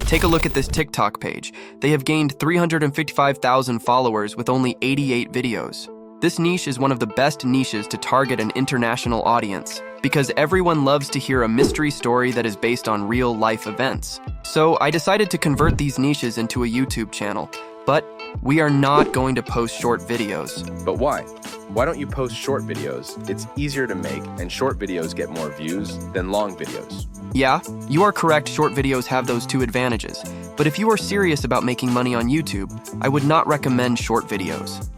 Take a look at this TikTok page. They have gained 355,000 followers with only 88 videos. This niche is one of the best niches to target an international audience because everyone loves to hear a mystery story that is based on real-life events. So I decided to convert these niches into a YouTube channel, but we are not going to post short videos. But why? Why don't you post short videos? It's easier to make, and short videos get more views than long videos. Yeah, you are correct, short videos have those two advantages. But if you are serious about making money on YouTube, I would not recommend short videos.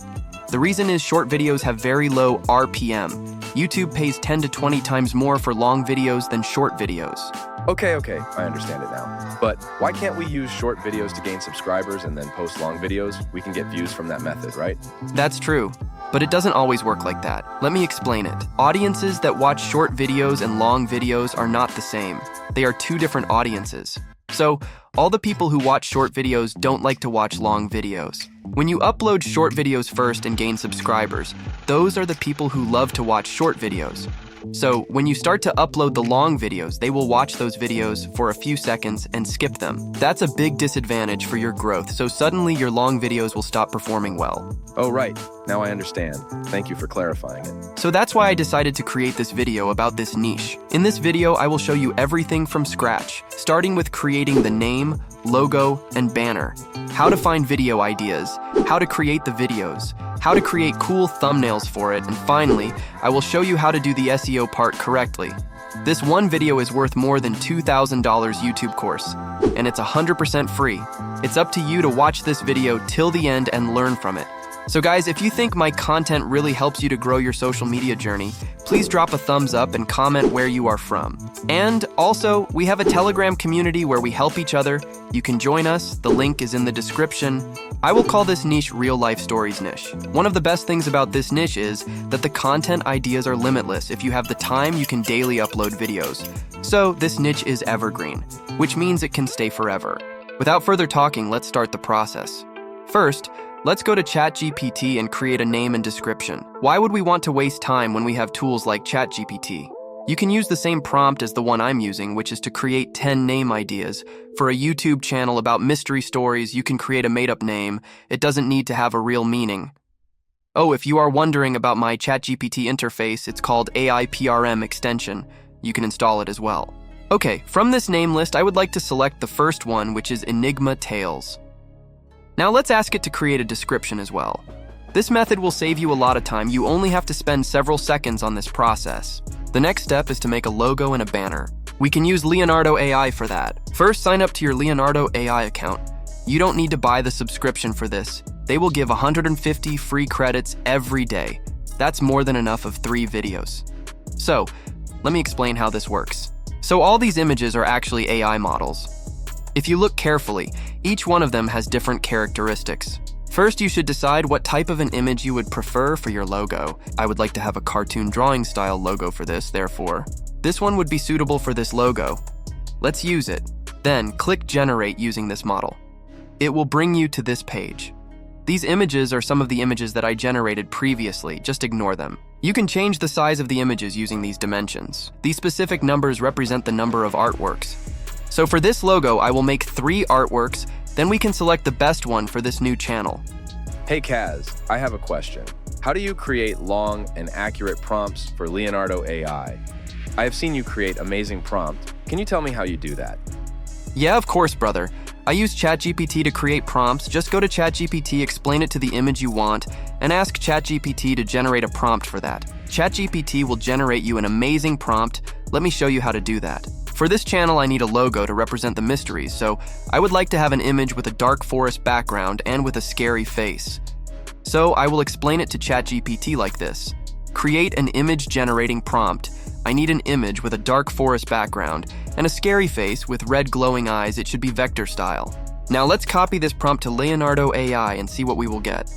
The reason is short videos have very low RPM. YouTube pays 10 to 20 times more for long videos than short videos. Okay, I understand it now. But why can't we use short videos to gain subscribers and then post long videos? We can get views from that method, right? That's true, but it doesn't always work like that. Let me explain it. Audiences that watch short videos and long videos are not the same. They are two different audiences. So, all the people who watch short videos don't like to watch long videos. When you upload short videos first and gain subscribers, those are the people who love to watch short videos. So, when you start to upload the long videos, they will watch those videos for a few seconds and skip them. That's a big disadvantage for your growth, so suddenly your long videos will stop performing well. Oh, right. Now I understand. Thank you for clarifying it. So that's why I decided to create this video about this niche. In this video, I will show you everything from scratch, starting with creating the name, logo, and banner, how to find video ideas, how to create the videos, how to create cool thumbnails for it, and finally, I will show you how to do the SEO part correctly. This one video is worth more than $2,000 YouTube course, and it's 100% free. It's up to you to watch this video till the end and learn from it. So guys, if you think my content really helps you to grow your social media journey, please drop a thumbs up and comment where you are from. And also, we have a Telegram community where we help each other. You can join us, the link is in the description. I will call this niche Real Life Stories niche. One of the best things about this niche is that the content ideas are limitless. If you have the time, you can daily upload videos. So this niche is evergreen, which means it can stay forever. Without further talking, let's start the process. First, let's go to ChatGPT and create a name and description. Why would we want to waste time when we have tools like ChatGPT? You can use the same prompt as the one I'm using, which is to create 10 name ideas. For a YouTube channel about mystery stories, you can create a made-up name. It doesn't need to have a real meaning. Oh, if you are wondering about my ChatGPT interface, it's called AIPRM extension. You can install it as well. Okay, from this name list, I would like to select the first one, which is Enigma Tales. Now let's ask it to create a description as well. This method will save you a lot of time. You only have to spend several seconds on this process. The next step is to make a logo and a banner. We can use Leonardo AI for that. First, sign up to your Leonardo AI account. You don't need to buy the subscription for this. They will give 150 free credits every day. That's more than enough of 3 videos. So, let me explain how this works. So all these images are actually AI models. If you look carefully, each one of them has different characteristics. First, you should decide what type of an image you would prefer for your logo. I would like to have a cartoon drawing style logo for this, therefore. This one would be suitable for this logo. Let's use it. Then, click Generate using this model. It will bring you to this page. These images are some of the images that I generated previously, just ignore them. You can change the size of the images using these dimensions. These specific numbers represent the number of artworks. So for this logo, I will make 3 artworks, then we can select the best one for this new channel. Hey Kaz, I have a question. How do you create long and accurate prompts for Leonardo AI? I have seen you create amazing prompts. Can you tell me how you do that? Yeah, of course, brother. I use ChatGPT to create prompts. Just go to ChatGPT, explain it to the image you want, and ask ChatGPT to generate a prompt for that. ChatGPT will generate you an amazing prompt. Let me show you how to do that. For this channel, I need a logo to represent the mysteries, so I would like to have an image with a dark forest background and with a scary face. So I will explain it to ChatGPT like this. Create an image generating prompt. I need an image with a dark forest background and a scary face with red glowing eyes. It should be vector style. Now let's copy this prompt to Leonardo AI and see what we will get.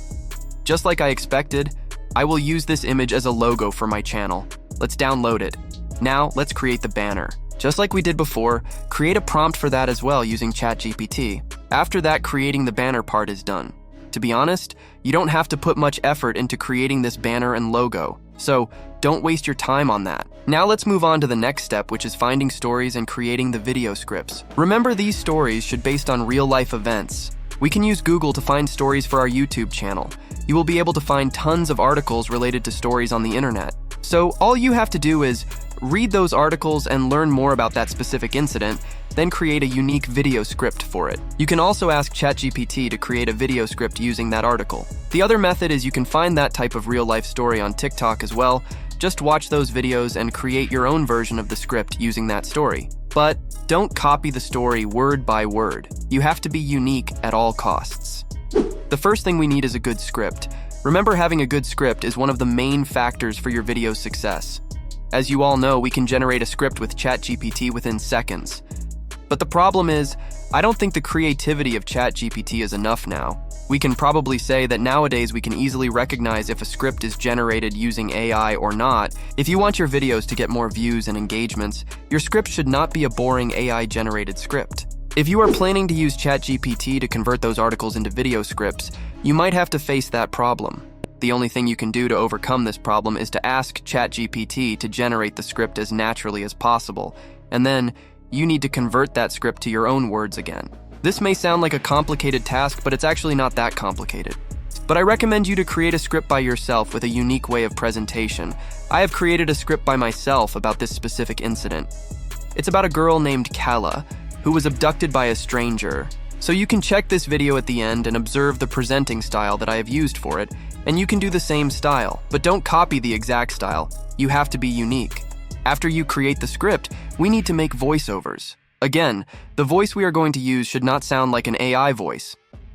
Just like I expected, I will use this image as a logo for my channel. Let's download it. Now let's create the banner. Just like we did before, create a prompt for that as well using ChatGPT. After that, creating the banner part is done. To be honest, you don't have to put much effort into creating this banner and logo. So don't waste your time on that. Now let's move on to the next step, which is finding stories and creating the video scripts. Remember, these stories should be based on real-life events. We can use Google to find stories for our YouTube channel. You will be able to find tons of articles related to stories on the internet. So all you have to do is read those articles and learn more about that specific incident, then create a unique video script for it. You can also ask ChatGPT to create a video script using that article. The other method is you can find that type of real-life story on TikTok as well. Just watch those videos and create your own version of the script using that story. But don't copy the story word by word. You have to be unique at all costs. The first thing we need is a good script. Remember, having a good script is one of the main factors for your video's success. As you all know, we can generate a script with ChatGPT within seconds. But the problem is, I don't think the creativity of ChatGPT is enough now. We can probably say that nowadays we can easily recognize if a script is generated using AI or not. If you want your videos to get more views and engagements, your script should not be a boring AI-generated script. If you are planning to use ChatGPT to convert those articles into video scripts, you might have to face that problem. The only thing you can do to overcome this problem is to ask ChatGPT to generate the script as naturally as possible, and then you need to convert that script to your own words again. This may sound like a complicated task, but it's actually not that complicated. But I recommend you to create a script by yourself with a unique way of presentation. I have created a script by myself about this specific incident. It's about a girl named Kala, who was abducted by a stranger. So you can check this video at the end and observe the presenting style that I have used for it, and you can do the same style, but don't copy the exact style. You have to be unique. After you create the script, we need to make voiceovers. Again, the voice we are going to use should not sound like an AI voice.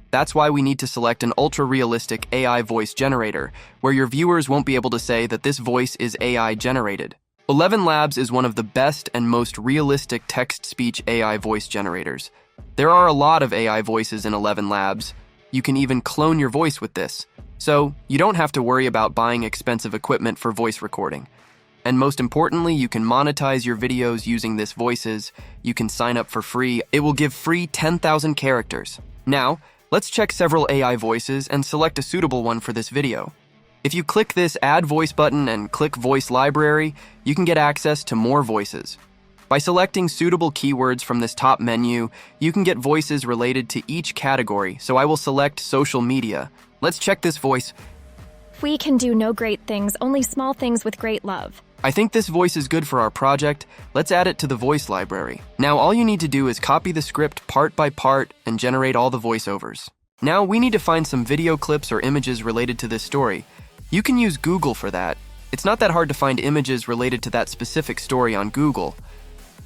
That's why we need to select an ultra-realistic AI voice generator, where your viewers won't be able to say that this voice is AI generated. 11 Labs is one of the best and most realistic text-speech AI voice generators. There are a lot of AI voices in 11 Labs. You can even clone your voice with this. So you don't have to worry about buying expensive equipment for voice recording. And most importantly, you can monetize your videos using this voices. You can sign up for free. It will give free 10,000 characters. Now, let's check several AI voices and select a suitable one for this video. If you click this Add Voice button and click Voice Library, you can get access to more voices. By selecting suitable keywords from this top menu, you can get voices related to each category, so I will select social media. Let's check this voice. We can do no great things, only small things with great love. I think this voice is good for our project. Let's add it to the voice library. Now all you need to do is copy the script part by part and generate all the voiceovers. Now we need to find some video clips or images related to this story. You can use Google for that. It's not that hard to find images related to that specific story on Google.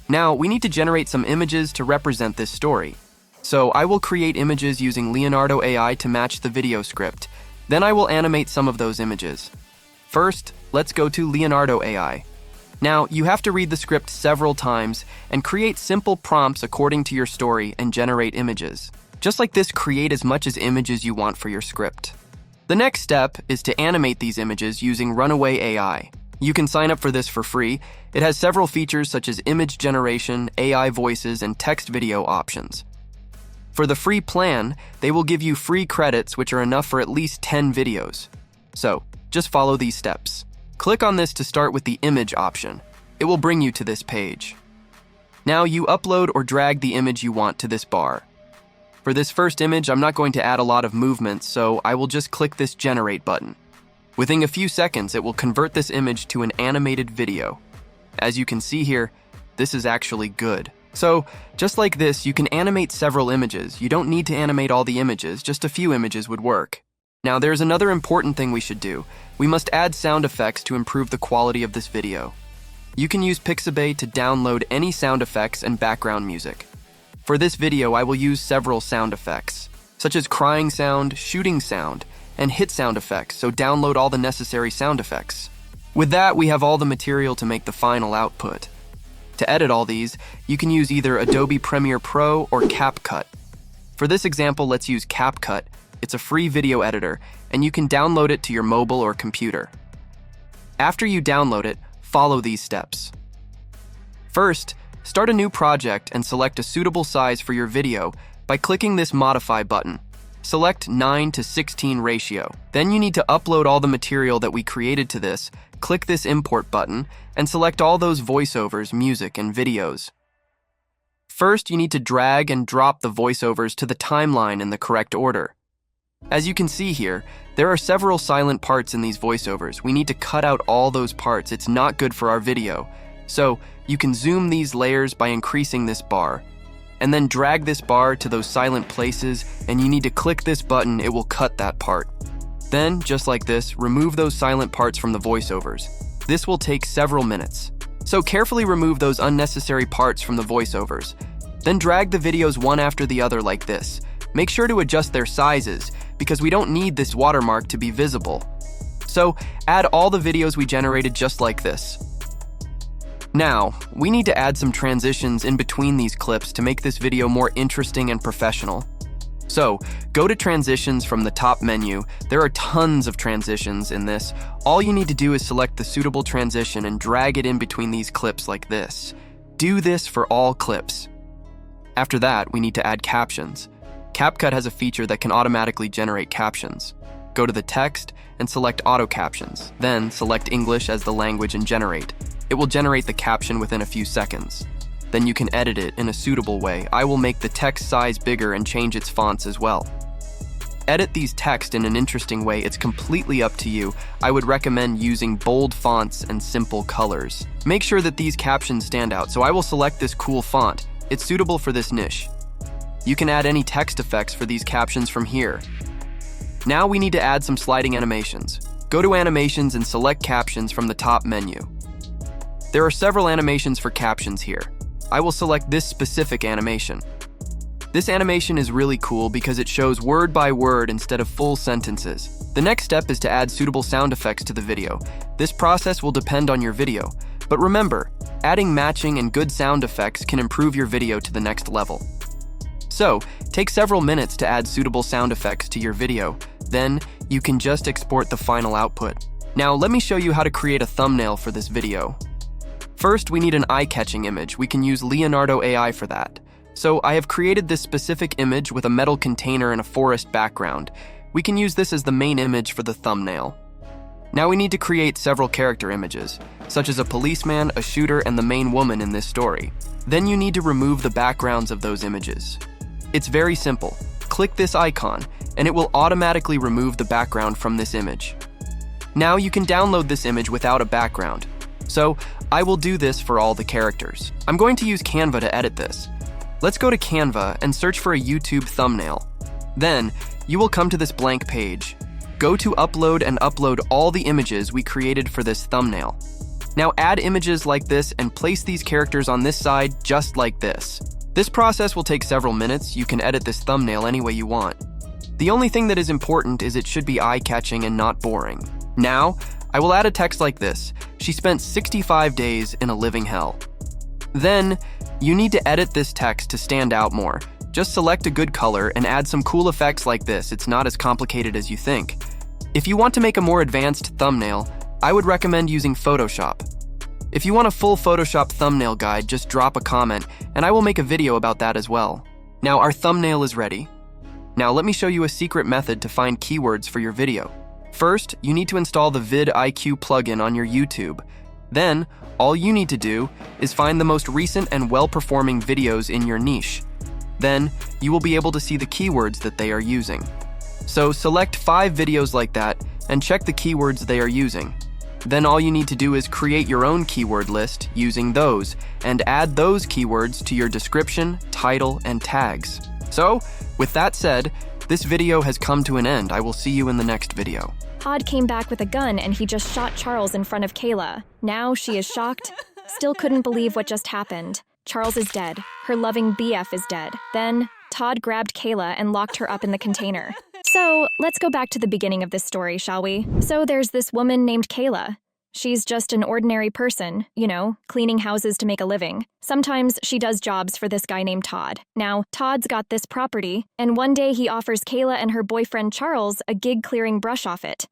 Now we need to generate some images to represent this story. So I will create images using Leonardo AI to match the video script. Then I will animate some of those images. First, let's go to Leonardo AI. Now, you have to read the script several times and create simple prompts according to your story and generate images. Just like this, create as much as images you want for your script. The next step is to animate these images using Runaway AI. You can sign up for this for free. It has several features such as image generation, AI voices, and text video options. For the free plan, they will give you free credits which are enough for at least 10 videos. So, just follow these steps. Click on this to start with the image option. It will bring you to this page. Now you upload or drag the image you want to this bar. For this first image, I'm not going to add a lot of movements, so I will just click this Generate button. Within a few seconds, it will convert this image to an animated video. As you can see here, this is actually good. So, just like this, you can animate several images. You don't need to animate all the images, just a few images would work. Now, there's another important thing we should do. We must add sound effects to improve the quality of this video. You can use Pixabay to download any sound effects and background music. For this video, I will use several sound effects, such as crying sound, shooting sound, and hit sound effects, so download all the necessary sound effects. With that, we have all the material to make the final output. To edit all these, you can use either Adobe Premiere Pro or CapCut. For this example, let's use CapCut. It's a free video editor, and you can download it to your mobile or computer. After you download it, follow these steps. First, start a new project and select a suitable size for your video by clicking this Modify button. Select 9:16 ratio. Then you need to upload all the material that we created to this, click this import button, and select all those voiceovers, music, and videos. First, you need to drag and drop the voiceovers to the timeline in the correct order. As you can see here, there are several silent parts in these voiceovers. We need to cut out all those parts. It's not good for our video. So, you can zoom these layers by increasing this bar, and then drag this bar to those silent places, and you need to click this button. It will cut that part. Then, just like this, remove those silent parts from the voiceovers. This will take several minutes. So carefully remove those unnecessary parts from the voiceovers. Then drag the videos one after the other like this. Make sure to adjust their sizes, because we don't need this watermark to be visible. So, add all the videos we generated just like this. Now, we need to add some transitions in between these clips to make this video more interesting and professional. So, go to transitions from the top menu. There are tons of transitions in this. All you need to do is select the suitable transition and drag it in between these clips like this. Do this for all clips. After that, we need to add captions. CapCut has a feature that can automatically generate captions. Go to the text and select auto captions. Then select English as the language and generate. It will generate the caption within a few seconds. Then you can edit it in a suitable way. I will make the text size bigger and change its fonts as well. Edit these text in an interesting way. It's completely up to you. I would recommend using bold fonts and simple colors. Make sure that these captions stand out, so I will select this cool font. It's suitable for this niche. You can add any text effects for these captions from here. Now we need to add some sliding animations. Go to Animations and select Captions from the top menu. There are several animations for captions here. I will select this specific animation. This animation is really cool because it shows word by word instead of full sentences. The next step is to add suitable sound effects to the video. This process will depend on your video. But remember, adding matching and good sound effects can improve your video to the next level. So, take several minutes to add suitable sound effects to your video. Then, you can just export the final output. Now, let me show you how to create a thumbnail for this video. First, we need an eye-catching image. We can use Leonardo AI for that. So I have created this specific image with a metal container and a forest background. We can use this as the main image for the thumbnail. Now we need to create several character images, such as a policeman, a shooter, and the main woman in this story. Then you need to remove the backgrounds of those images. It's very simple. Click this icon, and it will automatically remove the background from this image. Now you can download this image without a background. So, I will do this for all the characters. I'm going to use Canva to edit this. Let's go to Canva and search for a YouTube thumbnail. Then, you will come to this blank page. Go to Upload and upload all the images we created for this thumbnail. Now add images like this and place these characters on this side just like this. This process will take several minutes. You can edit this thumbnail any way you want. The only thing that is important is it should be eye-catching and not boring. Now, I will add a text like this. She spent 65 days in a living hell. Then, you need to edit this text to stand out more. Just select a good color and add some cool effects like this. It's not as complicated as you think. If you want to make a more advanced thumbnail, I would recommend using Photoshop. If you want a full Photoshop thumbnail guide, just drop a comment, and I will make a video about that as well. Now our thumbnail is ready. Now let me show you a secret method to find keywords for your video. First, you need to install the vidIQ plugin on your YouTube. Then, all you need to do is find the most recent and well-performing videos in your niche. Then, you will be able to see the keywords that they are using. So select 5 videos like that and check the keywords they are using. Then all you need to do is create your own keyword list using those and add those keywords to your description, title, and tags. So, with that said, this video has come to an end. I will see you in the next video. Todd came back with a gun and he just shot Charles in front of Kayla. Now she is shocked, still couldn't believe what just happened. Charles is dead. Her loving BF is dead. Then, Todd grabbed Kayla and locked her up in the container. So, let's go back to the beginning of this story, shall we? So there's this woman named Kayla. She's just an ordinary person, you know, cleaning houses to make a living. Sometimes she does jobs for this guy named Todd. Now, Todd's got this property, and one day he offers Kayla and her boyfriend Charles a gig clearing brush off it.